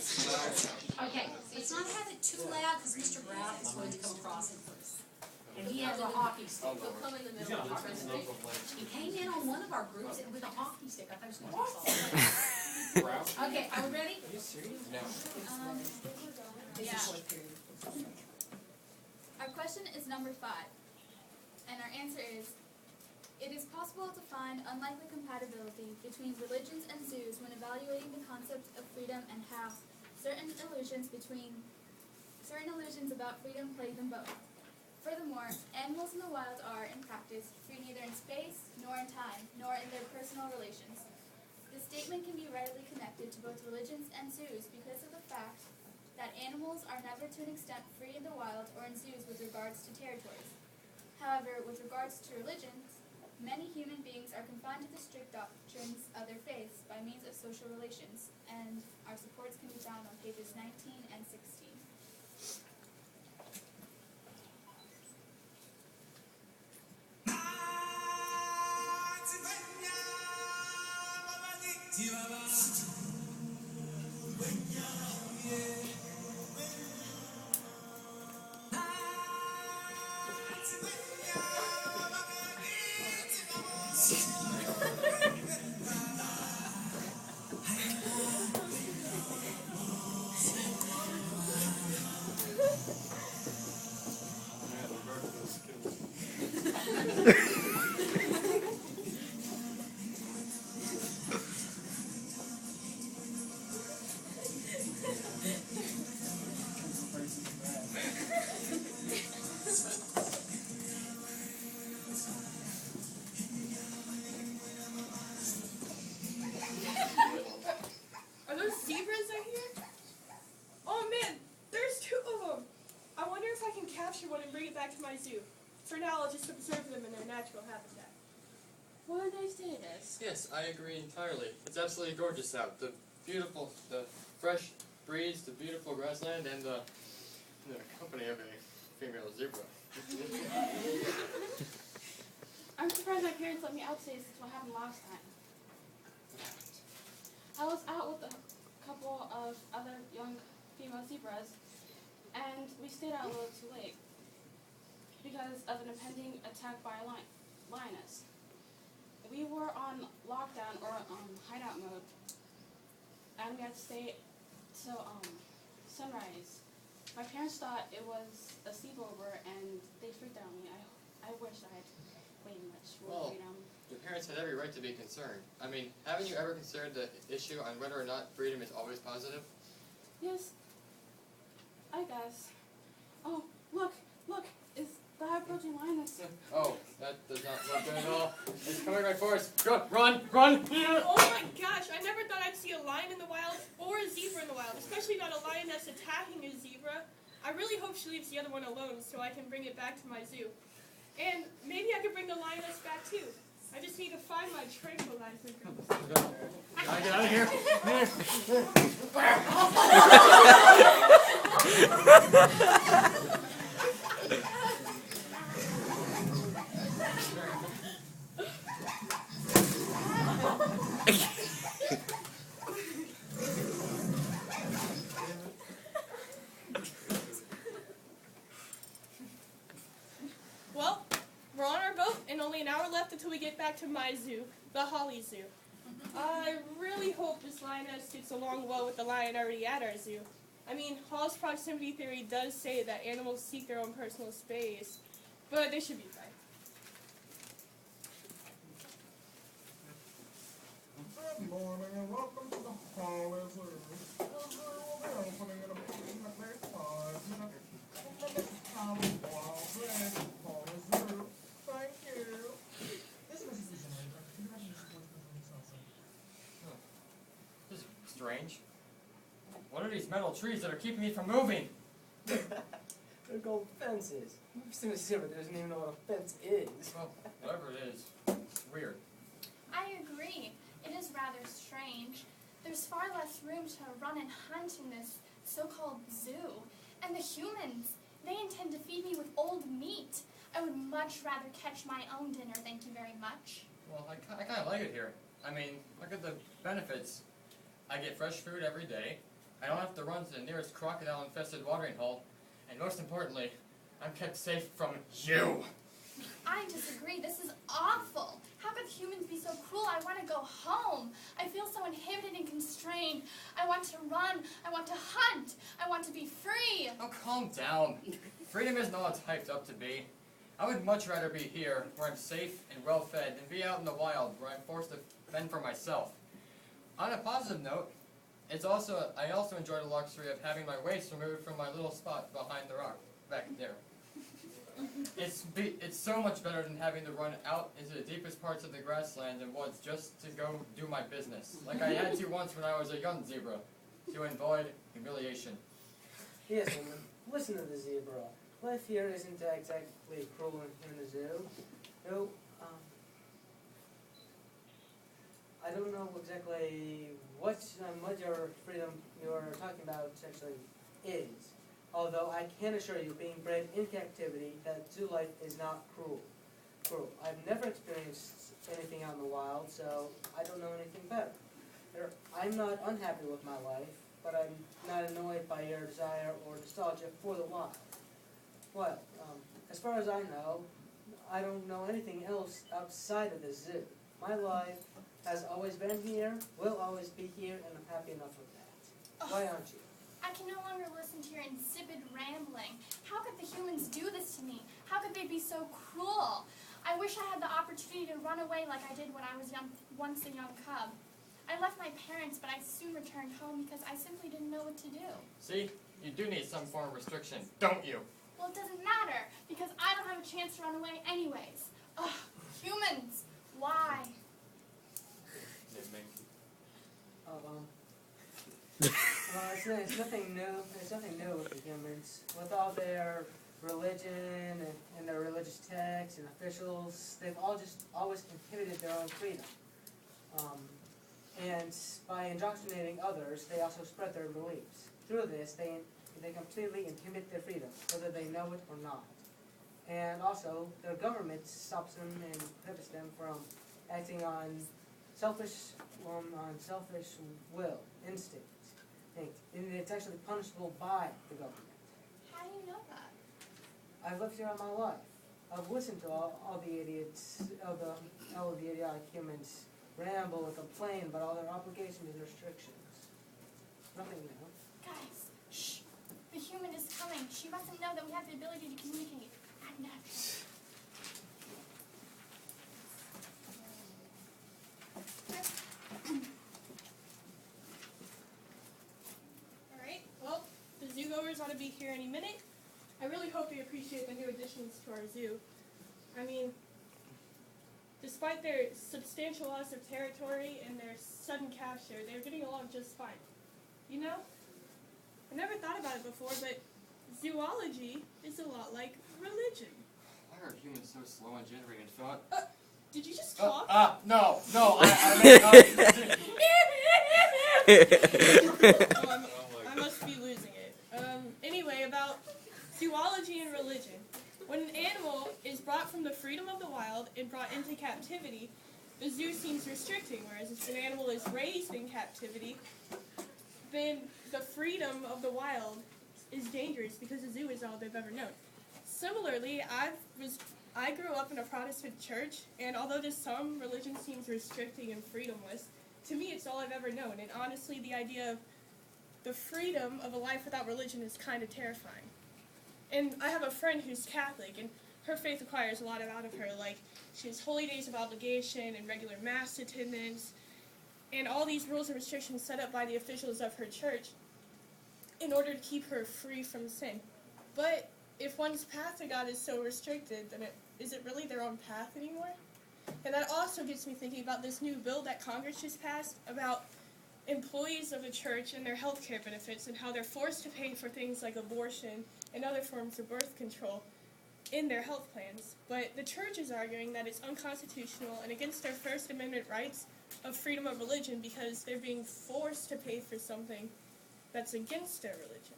Okay, let's not have it too loud because Mr. Brown is going to come across it first. And he has a hockey stick. He'll come in the middle of the presentation. He came in on one of our groups with a hockey stick. I thought he was going to be all okay, are we ready? Are you serious? Yeah. Our question is number 5, and our answer is, it is possible to find unlikely compatibility between religions and zoos when evaluating the concept of freedom and how certain illusions about freedom plague them both. Furthermore, animals in the wild are, in practice, free neither in space, nor in time, nor in their personal relations. This statement can be readily connected to both religions and zoos because of the fact that animals are never to an extent free in the wild or in zoos with regards to territories. However, with regards to religions, many human beings are confined to the strict doctrines of their faiths by means of social relations, and our supports can be found on pages 19 and 16. Are those zebras I hear? Oh man, there's 2 of them. I wonder if I can capture one and bring it back to my zoo. For now, I'll just observe them in their natural habitat. What a nice day it is. Yes, I agree entirely. It's absolutely gorgeous out. The fresh breeze, the beautiful grassland, and the company of a female zebra. I'm surprised my parents let me outstay since what happened last time. I was out with a couple of other young female zebras, and we stayed out a little too late because of an impending attack by a lioness. We were on lockdown or hideout mode, and we had to stay till sunrise. My parents thought it was a sleepover, and they freaked out on me. I wish I had way much more freedom. Your parents had every right to be concerned. I mean, haven't you ever considered the issue on whether or not freedom is always positive? Yes, I guess. Oh, look, it's the high-protein lioness. Oh, that does not look good at all. It's coming right for us. Go, run! Oh my gosh, I never thought I'd see a lion in the wild or a zebra in the wild, especially not a lion that's attacking a zebra. I really hope she leaves the other one alone so I can bring it back to my zoo. And maybe I could bring the lioness back too. I just need to find my tranquilizer group. Gotta get out of here. Well, we're on our boat and only an hour left until we get back to my zoo, the Holly Zoo. I really hope this lioness gets along well with the lion already at our zoo. I mean, Hall's proximity theory does say that animals seek their own personal space, but they should be fine. Good morning and welcome to the Holly Zoo. The zoo will be opening in approximately 5 minutes. This is Holly Zoo. Thank you. This is Mrs. Generator. Can you imagine this voice also? This is strange. What are these metal trees that are keeping me from moving? They're called fences. You've seen a zebra that doesn't even know what a fence is. Well, whatever it is, it's weird. I agree. It is rather strange. There's far less room to run and hunt in this so-called zoo. And the humans, they intend to feed me with old meat. I would much rather catch my own dinner, thank you very much. Well, I kind of like it here. I mean, look at the benefits. I get fresh food every day. I don't have to run to the nearest crocodile-infested watering hole, and most importantly, I'm kept safe from you. I disagree. This is awful. How could humans be so cruel? I want to go home. I feel so inhibited and constrained. I want to run. I want to hunt. I want to be free. Oh, calm down. Freedom isn't all it's hyped up to be. I would much rather be here, where I'm safe and well-fed, than be out in the wild, where I'm forced to fend for myself. On a positive note, I also enjoy the luxury of having my waste removed from my little spot behind the rock, back there. It's so much better than having to run out into the deepest parts of the grassland and woods just to go do my business, like I had to once when I was a young zebra, to avoid humiliation. Yes, woman. Listen to the zebra. Life here isn't exactly cruel in the zoo. No, I don't know exactly what your freedom you're talking about actually is. Although I can assure you, being bred in captivity, that zoo life is not cruel. I've never experienced anything out in the wild, so I don't know anything better. I'm not unhappy with my life, but I'm not annoyed by your desire or nostalgia for the wild. Well, as far as I know, I don't know anything else outside of the zoo. My life has always been here, will always be here, and I'm happy enough with that. Why aren't you? I can no longer listen to your insipid rambling. How could the humans do this to me? How could they be so cruel? I wish I had the opportunity to run away like I did when I was once a young cub. I left my parents, but I soon returned home because I simply didn't know what to do. See, you do need some form of restriction, don't you? Well, it doesn't matter, because I don't have a chance to run away anyways. Ugh, humans, why? It's nothing new. It's nothing new with the humans. With all their religion and their religious texts and officials, they've all just always inhibited their own freedom. And by indoctrinating others, they also spread their beliefs. Through this, they completely inhibit their freedom, whether they know it or not. And also, their government stops them and prohibits them from acting on selfish will, instinct. And it's actually punishable by the government. How do you know that? I've lived here all my life. I've listened to all the idiots, all of the idiotic humans ramble and complain about all their obligations and restrictions. Nothing new. Guys, shh. The human is coming. She mustn't know that we have the ability to communicate. Act natural. Alright, well, the zoo goers ought to be here any minute. I really hope they appreciate the new additions to our zoo. I mean, despite their substantial loss of territory and their sudden capture, they're getting along just fine. You know, I never thought about it before, but zoology is a lot like religion. Why are humans so slow in generating thought? Did you just talk? No, I I must be losing it. Anyway, about zoology and religion. When an animal is brought from the freedom of the wild and brought into captivity, the zoo seems restricting, whereas if an animal is raised in captivity, then the freedom of the wild is dangerous because the zoo is all they've ever known. Similarly, I grew up in a Protestant church, and although to some religion seems restricting and freedomless, to me it's all I've ever known. And honestly, the idea of the freedom of a life without religion is kind of terrifying. And I have a friend who's Catholic, and her faith requires a lot out of her, like she has holy days of obligation and regular mass attendance, and all these rules and restrictions set up by the officials of her church in order to keep her free from sin. But if one's path to God is so restricted, then is it really their own path anymore? And that also gets me thinking about this new bill that Congress just passed about employees of a church and their health care benefits and how they're forced to pay for things like abortion and other forms of birth control in their health plans. But the church is arguing that it's unconstitutional and against their First Amendment rights of freedom of religion because they're being forced to pay for something that's against their religion.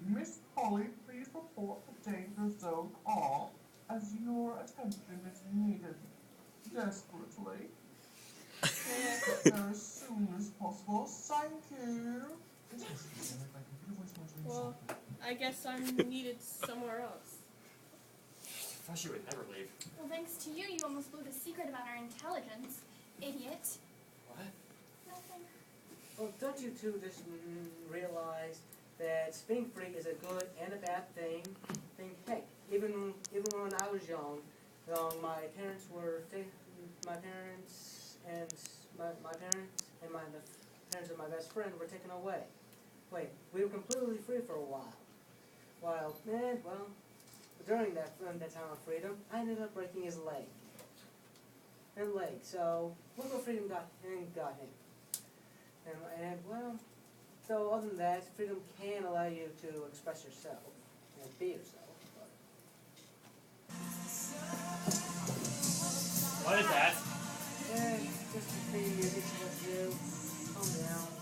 Miss Polly, please report the danger zone off, as your attention is needed desperately. As soon as possible. Thank you. Well, I guess I'm needed somewhere else. I thought she would never leave. Well, thanks to you, you almost blew the secret about our intelligence, idiot. What? Nothing. Well, don't you two just realize that being free is a good and a bad thing? Heck, even when I was young, my parents my parents and the parents of my best friend were taken away. Wait, we were completely free for a while. During that time of freedom, I ended up breaking his leg. So look what freedom got him. So other than that, freedom can allow you to express yourself and be yourself. What is that? Just the thing music to do. Calm down.